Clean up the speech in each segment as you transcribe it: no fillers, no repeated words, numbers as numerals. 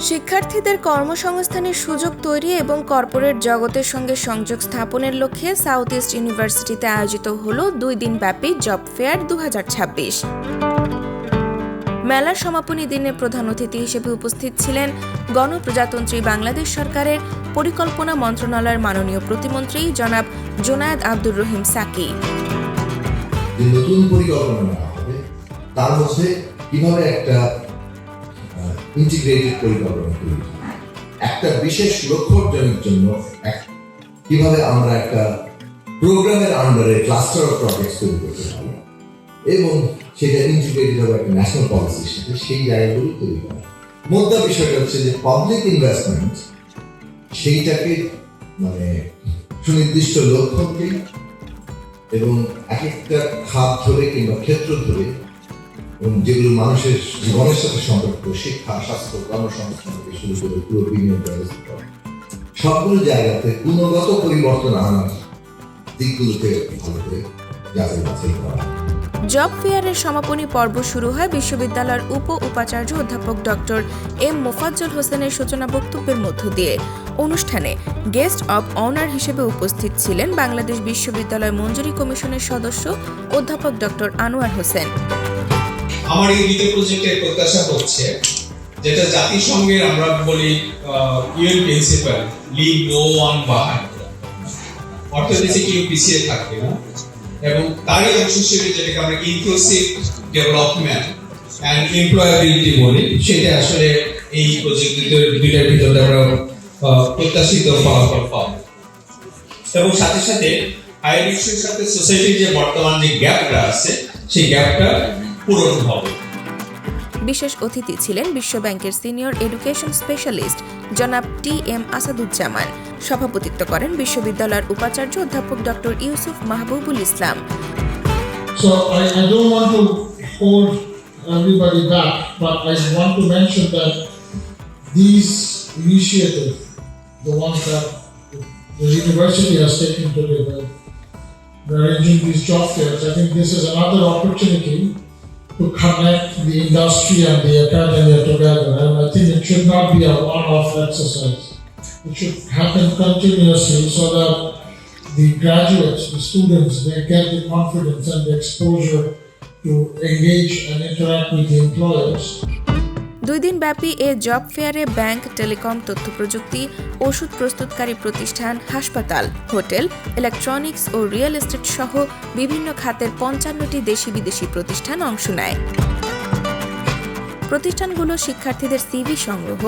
শিক্ষার্থীদের কর্মসংস্থানের সুযোগ তৈরি এবং কর্পোরেট জগতের সঙ্গে সংযোগ স্থাপনের লক্ষ্যে সাউথ ইস্ট ইউনিভার্সিটিতে আয়োজিত হল 2 দিনব্যাপী জব ফেয়ার 2026। মেলার সমাপনী দিনে প্রধান অতিথি হিসেবে উপস্থিত ছিলেন গণপ্রজাতন্ত্রী বাংলাদেশ সরকারের পরিকল্পনা মন্ত্রণালয়ের মাননীয় প্রতিমন্ত্রী জনাব জোনায়েদ আব্দুর রহিম সাকি। নতুন পরিকল্পনা নেওয়া হবে, তার মধ্যে কিভাবে একটা ইন্টিগ্রেটেড পরিকল্পনা তৈরি, একটা বিশেষ লক্ষ্য অর্জনের জন্য কিভাবে আমরা একটা প্রোগ্রামের আন্ডারে ক্লাস্টার অফ প্রজেক্টস তৈরি করতে পারি এবং সেটা ইন্টিগ্রেটেড হবে একটা ন্যাশনাল পলিসির সাথে, সেই জায়গাগুলো তৈরি করা। মোদ্দা বিষয়টা হচ্ছে যে পাবলিক ইনভেস্টমেন্ট সেইটাকে সুনির্দিষ্ট লক্ষ্যকে এবং এক একটা খাত ধরে কিংবা ক্ষেত্র ধরে এবং যেগুলো মানুষের জীবনের সাথে সম্পর্কিত, শিক্ষা, স্বাস্থ্য, কর্মসংস্থান থেকে শুরু করে পুরো বিনিয়োগ ব্যবস্থা, সবগুলো জায়গাতে গুণগত পরিবর্তন আনার দিকগুলোতে ভালো করে যাচাই বাছাই করা। জব ফেয়ারের সমাপনী পর্ব শুরু হয় বিশ্ববিদ্যালয়ের উপাচার্য অধ্যাপক ডক্টর এম মোফাজ্জল হোসেনের সূচনা বক্তব্যের মধ্য দিয়ে। অনুষ্ঠানে গেস্ট অব অনার হিসেবে উপস্থিত ছিলেন বাংলাদেশ বিশ্ববিদ্যালয় মঞ্জুরি কমিশনের সদস্য অধ্যাপক ডক্টর আনোয়ার হোসেন। আমার এই দুটো প্রজেক্টের প্রত্যাশা হচ্ছে, যেটা জাতিসংঘের আমরা বলি UN principle, leave no one behind, অর্থনীতি কেউ পিছিয়ে থাকবে না, এবং তারই অংশ হিসেবে যেটাকে আমরা ইনক্লুসিভ ডেভেলপমেন্ট অ্যান্ড এমপ্লয়াবিলিটি বলি, সেটা আসলে এই প্রজেক্ট দুইটার ভিতরে আমরা প্রত্যাশিত ফলাফল পাবো। এবং সাথে সাথে হায়ার এডুকেশনের সাথে সোসাইটির যে বর্তমান যে গ্যাপটা আছে, সেই গ্যাপটা পূরণ হবে। বিশেষ অতিথি ছিলেন বিশ্ব ব্যাংকের সিনিয়র এডুকেশন স্পেশালিস্ট জনাব টি এম আসাদুজ্জামান। সভাপতিত্ব করেন বিশ্ববিদ্যালয়ের উপাচার্য অধ্যাপক doctor Yusuf Mahbubul Islam. So I don't want to hold everybody back, but I want to mention that these initiatives, the ones that the university has taken today, arranging these job fairs, I think this is another opportunity to connect the industry and the academia together, and I think it should not be a one-off exercise. It should happen continuously so that the graduates, the students, they get the confidence and the exposure to engage and interact with the employers. 2 দিনব্যাপী এ job ফেয়ারে bank, telecom, তথ্য প্রযুক্তি, ওষুধ প্রস্তুতকারী প্রতিষ্ঠান, হাসপাতাল, hotel, electronics ও real estate সহ বিভিন্ন খাতের 55টি দেশি বিদেশি প্রতিষ্ঠান অংশ নেয়। প্রতিষ্ঠানগুলো শিক্ষার্থীদের সিভি সংগ্রহ,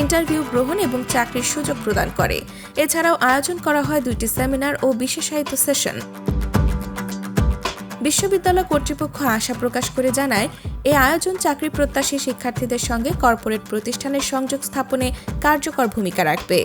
ইন্টারভিউ গ্রহণ এবং চাকরির সুযোগ প্রদান করে। এছাড়াও আয়োজন করা হয় 2টি সেমিনার ও বিশেষায়িত সেশন। বিশ্ববিদ্যালয় কর্তৃপক্ষ আশা প্রকাশ করে জানায়, এই আয়োজন চাকরি প্রত্যাশী শিক্ষার্থীদের সঙ্গে কর্পোরেট প্রতিষ্ঠানের সংযোগ স্থাপনে কার্যকর ভূমিকা রাখবে।